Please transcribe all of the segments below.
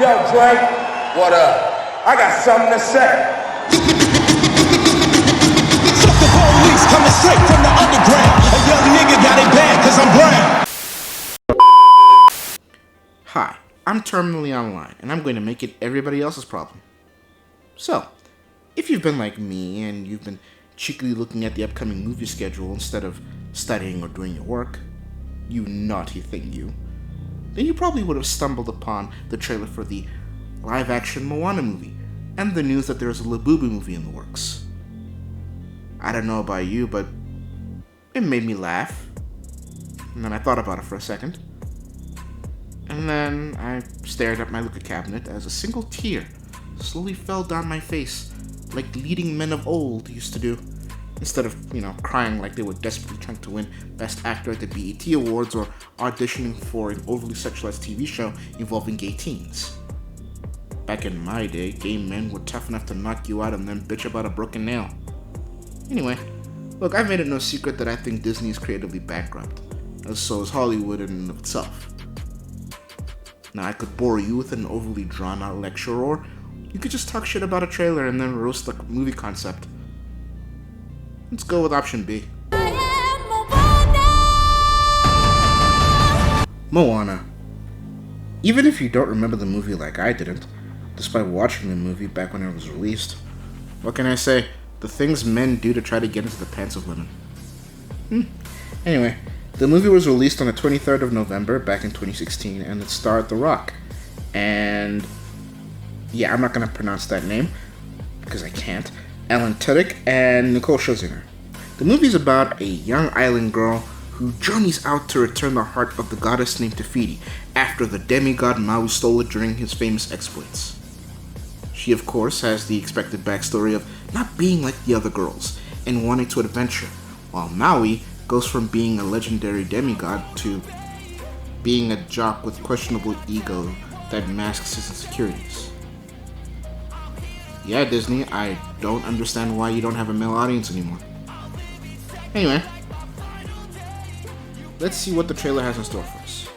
Yo, Drake, what up? I got something to say. Fuck the police coming straight from the underground. A young nigga got it bad cause I'm brown. Hi, I'm terminally online, and I'm going to make it everybody else's problem. So, if you've been like me and you've been cheekily looking at the upcoming movie schedule instead of studying or doing your work, you naughty thing you, then you probably would have stumbled upon the trailer for the live-action Moana movie and the news that there's a Labubu movie in the works. I don't know about you, but it made me laugh. And then I thought about it for a second. And then I stared at my liquor cabinet as a single tear slowly fell down my face like leading men of old used to do. Instead of, crying like they were desperately trying to win Best Actor at the BET Awards or auditioning for an overly sexualized TV show involving gay teens. Back in my day, gay men were tough enough to knock you out and then bitch about a broken nail. Anyway, look, I've made it no secret that I think Disney is creatively bankrupt, as so is Hollywood in and of itself. Now, I could bore you with an overly drawn-out lecture, or you could just talk shit about a trailer and then roast the movie concept. Let's go with option B. Moana. Even if you don't remember the movie like I didn't, despite watching the movie back when it was released, what can I say? The things men do to try to get into the pants of women. Anyway, the movie was released on the 23rd of November back in 2016, and it starred The Rock. And yeah, I'm not going to pronounce that name, because I can't. Alan Tudyk and Nicole Scherzinger. The movie's about a young island girl who journeys out to return the heart of the goddess named Tefiti after the demigod Maui stole it during his famous exploits. She, of course, has the expected backstory of not being like the other girls and wanting to adventure, while Maui goes from being a legendary demigod to being a jock with questionable ego that masks his insecurities. Yeah, Disney, I don't understand why you don't have a male audience anymore. Anyway, let's see what the trailer has in store for us.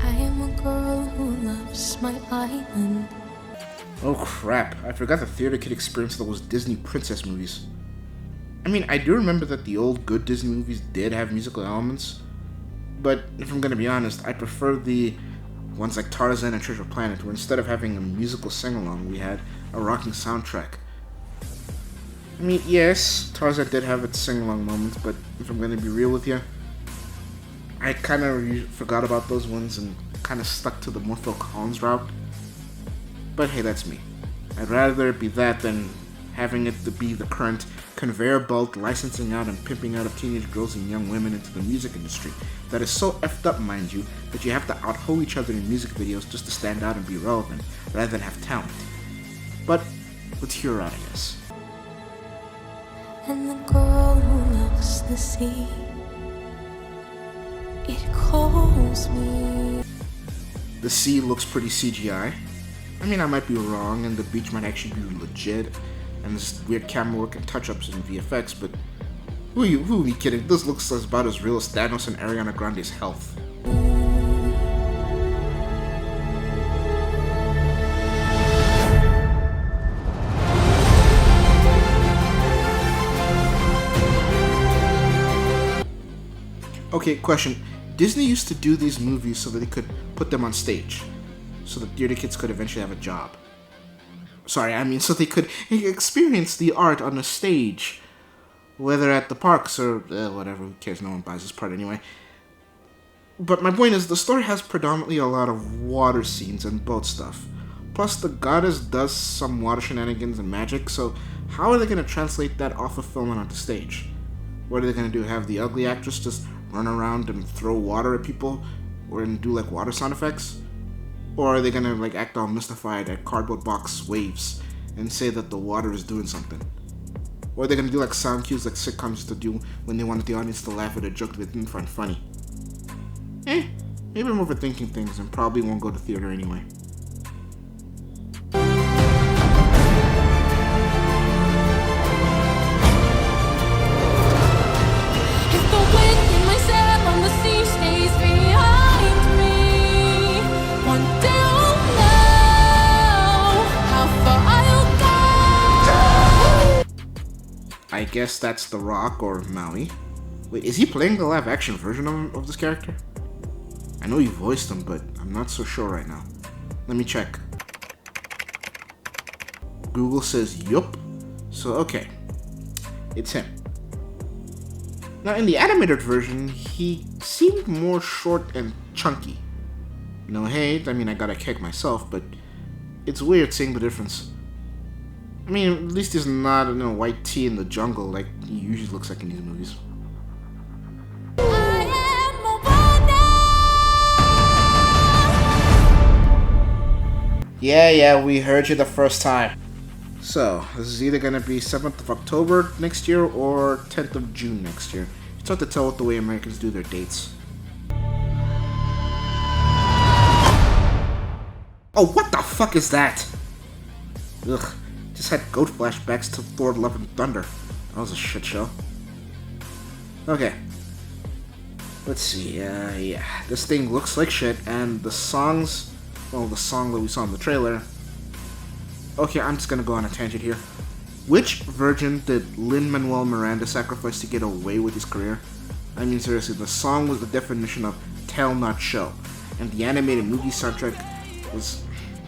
I am a girl who loves my island. Oh crap, I forgot the theater kid experience that was Disney princess movies. I mean, I do remember that the old good Disney movies did have musical elements, but if I'm gonna be honest, I prefer the ones like Tarzan and Treasure Planet, where instead of having a musical sing-along, we had a rocking soundtrack. I mean, yes, Tarzan did have its sing-along moments, but if I'm gonna be real with you, I kind of forgot about those ones and kind of stuck to the more Phil Collins route. But hey, that's me. I'd rather it be that than having it to be the current conveyor belt licensing out and pimping out of teenage girls and young women into the music industry that is so effed up, mind you, that you have to out-ho each other in music videos just to stand out and be relevant, rather than have talent. But let's hear her out, I guess. And the girl who loves the sea, it calls me. The sea looks pretty CGI. I mean, I might be wrong, and the beach might actually be legit, and there's weird camera work and touch-ups and VFX, but who are you kidding? This looks about as real as Thanos and Ariana Grande's health. Okay, question. Disney used to do these movies so that they could put them on stage, so that theater kids could eventually have a job. Sorry, I mean so they could experience the art on a stage, whether at the parks or whatever, who cares, no one buys this part anyway. But my point is, the story has predominantly a lot of water scenes and boat stuff. Plus, the goddess does some water shenanigans and magic, so how are they going to translate that off of film and onto stage? What are they going to do, have the ugly actress just run around and throw water at people, or do like water sound effects? Or are they gonna like act all mystified at cardboard box waves and say that the water is doing something? Or are they gonna do like sound cues like sitcoms used to do when they wanted the audience to laugh at a joke they didn't find funny? Maybe I'm overthinking things and probably won't go to theater anyway. If the wind guess that's The Rock or Maui. Wait, is he playing the live action version of this character? I know he voiced him, but I'm not so sure right now. Let me check. Google says yup. So, okay. It's him. Now, in the animated version, he seemed more short and chunky. No hate, I mean, I gotta kick myself, but it's weird seeing the difference. I mean, at least he's not in a white tee in the jungle like he usually looks like in these movies. Yeah, we heard you the first time. So, this is either gonna be 7th of October next year or 10th of June next year. It's hard to tell with the way Americans do their dates. Oh, what the fuck is that? Ugh, just had goat flashbacks to Thor Love and Thunder. That was a shit show. Okay. Let's see, yeah. This thing looks like shit, and the songs... Well, the song that we saw in the trailer... Okay, I'm just gonna go on a tangent here. Which virgin did Lin-Manuel Miranda sacrifice to get away with his career? I mean, seriously, the song was the definition of tell not show, and the animated movie soundtrack was...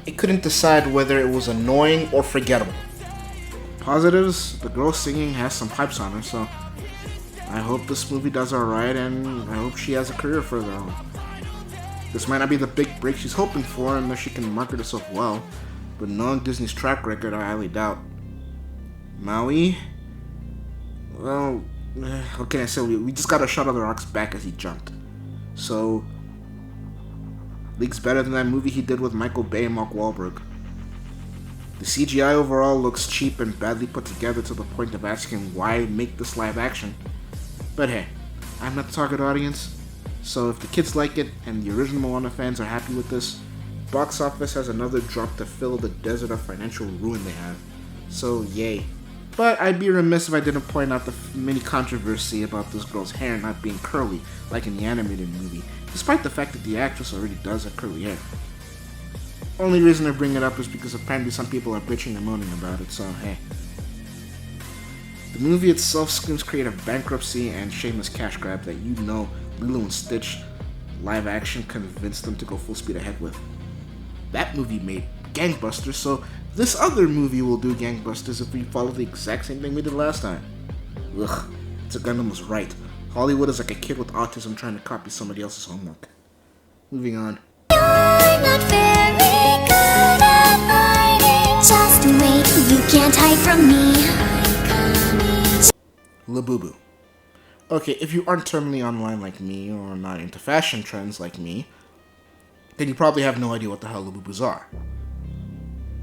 It couldn't decide whether it was annoying or forgettable. Positives, the girl singing has some pipes on her, so I hope this movie does alright, and I hope she has a career further on. This might not be the big break she's hoping for unless she can market herself well, but knowing Disney's track record, I highly doubt. Maui? Well, what can I say? We just got a shot of the Rock's back as he jumped. So, league's better than that movie he did with Michael Bay and Mark Wahlberg. The CGI overall looks cheap and badly put together to the point of asking why make this live action. But hey, I'm not the target audience, so if the kids like it and the original Moana fans are happy with this, box office has another drop to fill the desert of financial ruin they have. So yay. But I'd be remiss if I didn't point out the mini controversy about this girl's hair not being curly like in the animated movie, despite the fact that the actress already does have curly hair. Only reason I bring it up is because apparently some people are bitching and moaning about it, so hey. The movie itself screams creative bankruptcy and shameless cash grab that you know Lilo and Stitch live action convinced them to go full speed ahead with. That movie made gangbusters, so this other movie will do gangbusters if we follow the exact same thing we did last time. Ugh, Gundam was right. Hollywood is like a kid with autism trying to copy somebody else's homework. Moving on. You're not very good at hiding. Just wait, you can't hide from me. Labubu. Okay, if you aren't terminally online like me, or not into fashion trends like me, then you probably have no idea what the hell Labubus are.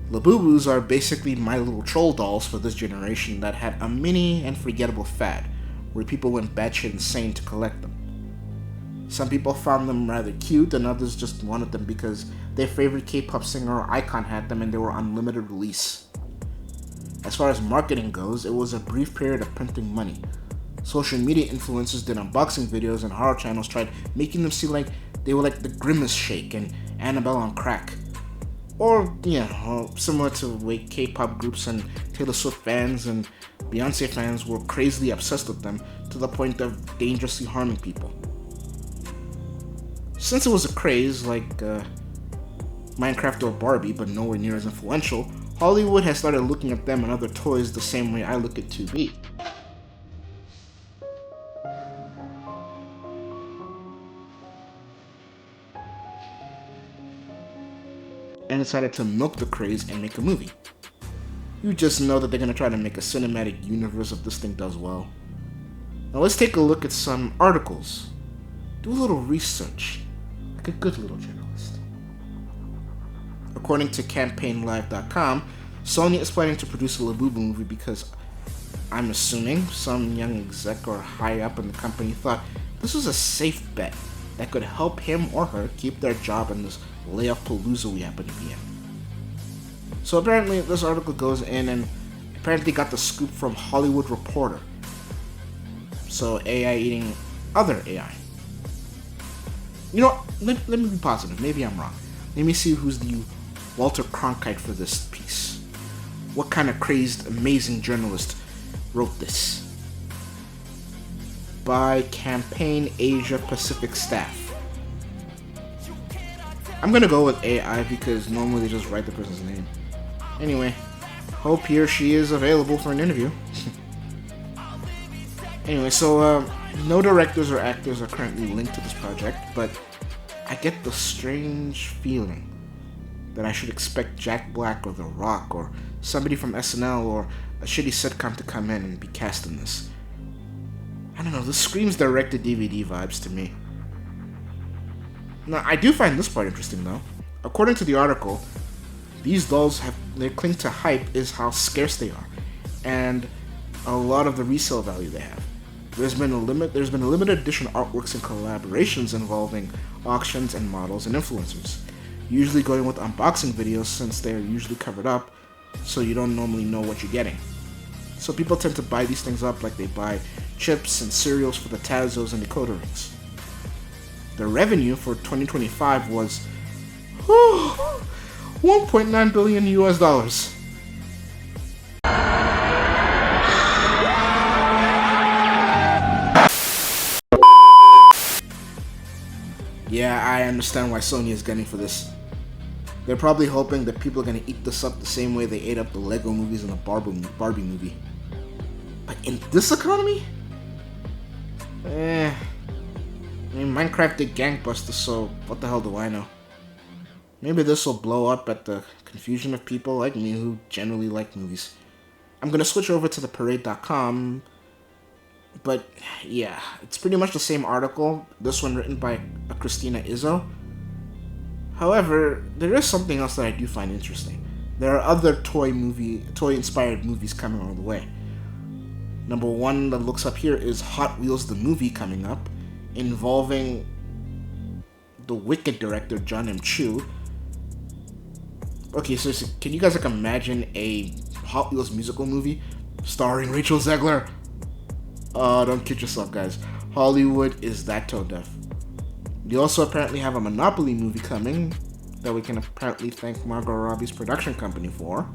Labubus are basically My Little Troll dolls for this generation that had a mini and forgettable fad, where people went batshit insane to collect them. Some people found them rather cute, and others just wanted them because their favorite K-pop singer or icon had them and they were on limited release. As far as marketing goes, it was a brief period of printing money. Social media influencers did unboxing videos and horror channels tried making them seem like they were like the Grimace Shake and Annabelle on crack. Or, similar to the way K-pop groups and Taylor Swift fans and Beyonce fans were crazily obsessed with them to the point of dangerously harming people. Since it was a craze, like Minecraft or Barbie, but nowhere near as influential, Hollywood has started looking at them and other toys the same way I look at 2B. And decided to milk the craze and make a movie. You just know that they're going to try to make a cinematic universe if this thing does well. Now let's take a look at some articles. Do a little research, like a good little journalist. According to CampaignLive.com, Sony is planning to produce a Labubu movie because I'm assuming some young exec or high up in the company thought this was a safe bet that could help him or her keep their job in this layoff palooza we happen to be in. So apparently this article goes in and apparently got the scoop from Hollywood Reporter. So AI eating other AI. You know, let me be positive, maybe I'm wrong. Let me see who's the Walter Cronkite for this piece. What kind of crazed, amazing journalist wrote this? by Campaign Asia Pacific staff. I'm gonna go with AI because normally they just write the person's name. Anyway, hope he or she is available for an interview. Anyway, so no directors or actors are currently linked to this project, but I get the strange feeling that I should expect Jack Black or The Rock or somebody from SNL or a shitty sitcom to come in and be cast in this. I don't know, this screams direct-to-DVD vibes to me. Now, I do find this part interesting though. According to the article, these dolls their claim to hype is how scarce they are, and a lot of the resale value they have. There's been limited edition artworks and collaborations involving auctions and models and influencers, usually going with unboxing videos since they're usually covered up, so you don't normally know what you're getting. So people tend to buy these things up like they buy chips and cereals for the Tazos and decoder rings. The revenue for 2025 was 1.9 billion US dollars. Yeah, I understand why Sony is gunning for this. They're probably hoping that people are gonna eat this up the same way they ate up the Lego movies and the Barbie movie. But in this economy? I mean, Minecraft did gangbusters, so what the hell do I know? Maybe this will blow up at the confusion of people like me who generally like movies. I'm gonna switch over to theparade.com, but yeah, it's pretty much the same article, this one written by Christina Izzo. However, there is something else that I do find interesting. There are other toy-inspired movies coming on the way. Number one that looks up here is Hot Wheels the movie coming up, involving the Wicked director John M. Chu. Okay, so can you guys imagine a Hot Wheels musical movie starring Rachel Zegler? Don't kid yourself, guys. Hollywood is that tone deaf. You also apparently have a Monopoly movie coming that we can apparently thank Margot Robbie's production company for.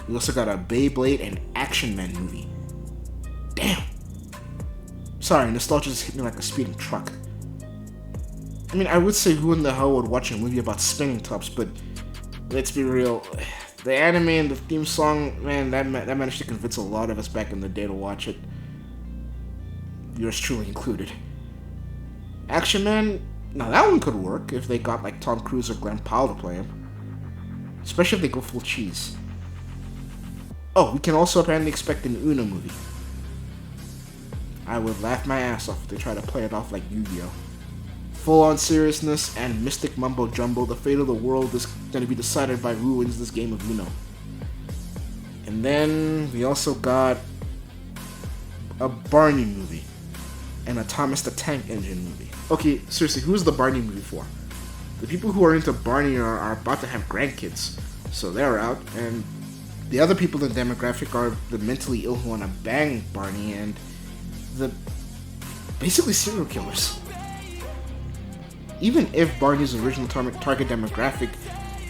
We also got a Beyblade and Action Man movie. Damn. Sorry, nostalgia just hit me like a speeding truck. I mean, I would say who in the hell would watch a movie about spinning tops, but let's be real. The anime and the theme song, man, that managed to convince a lot of us back in the day to watch it. Yours truly included. Action Man, now that one could work if they got like Tom Cruise or Glenn Powell to play him. Especially if they go full cheese. Oh, we can also apparently expect an Uno movie. I would laugh my ass off if they try to play it off like Yu-Gi-Oh! Full-on seriousness and mystic mumbo-jumbo, the fate of the world is going to be decided by who wins this game of Uno. And then we also got a Barney movie and a Thomas the Tank Engine movie. Okay, seriously, who's the Barney movie for? The people who are into Barney are about to have grandkids, so they're out, and the other people in the demographic are the mentally ill who want to bang Barney and the basically serial killers. Even if Barney's original target demographic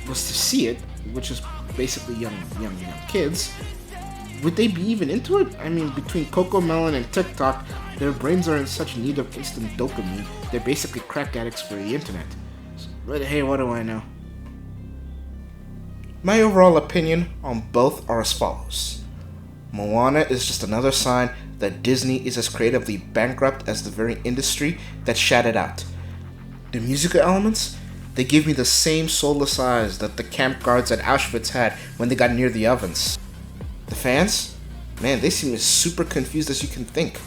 was to see it, which is basically young kids, would they be even into it? I mean, between Cocomelon and TikTok, their brains are in such need of instant dopamine, they're basically crack addicts for the internet. But hey, what do I know? My overall opinion on both are as follows. Moana is just another sign that Disney is as creatively bankrupt as the very industry that shat it out. The musical elements, they give me the same soulless eyes that the camp guards at Auschwitz had when they got near the ovens. The fans? Man, they seem as super confused as you can think.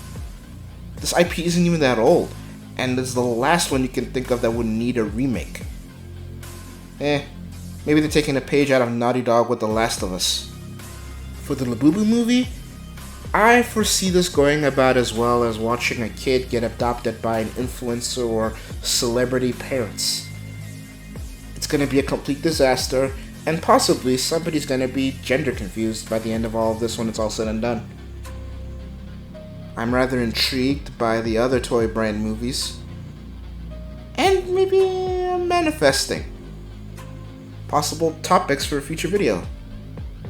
This IP isn't even that old, and it's the last one you can think of that would need a remake. Maybe they're taking a page out of Naughty Dog with The Last of Us. For the Labubu movie, I foresee this going about as well as watching a kid get adopted by an influencer or celebrity parents. It's gonna be a complete disaster, and possibly somebody's gonna be gender confused by the end of all of this when it's all said and done. I'm rather intrigued by the other toy brand movies, and maybe manifesting possible topics for a future video.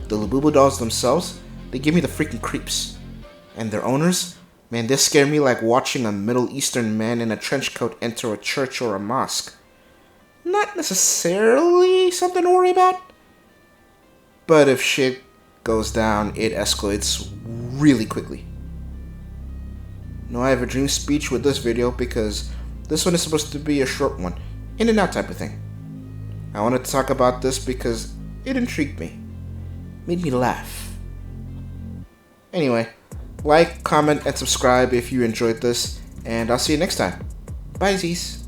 The Labubu dolls themselves, they give me the freaking creeps. And their owners, Man, this scared me like watching a Middle Eastern man in a trench coat enter a church or a mosque. Not necessarily something to worry about, but if shit goes down, it escalates really quickly. Now I have a dream speech with this video because this one is supposed to be a short one, in and out type of thing. I wanted to talk about this because it intrigued me, made me laugh. Anyway, like, comment, and subscribe if you enjoyed this, and I'll see you next time. Bye, Z's.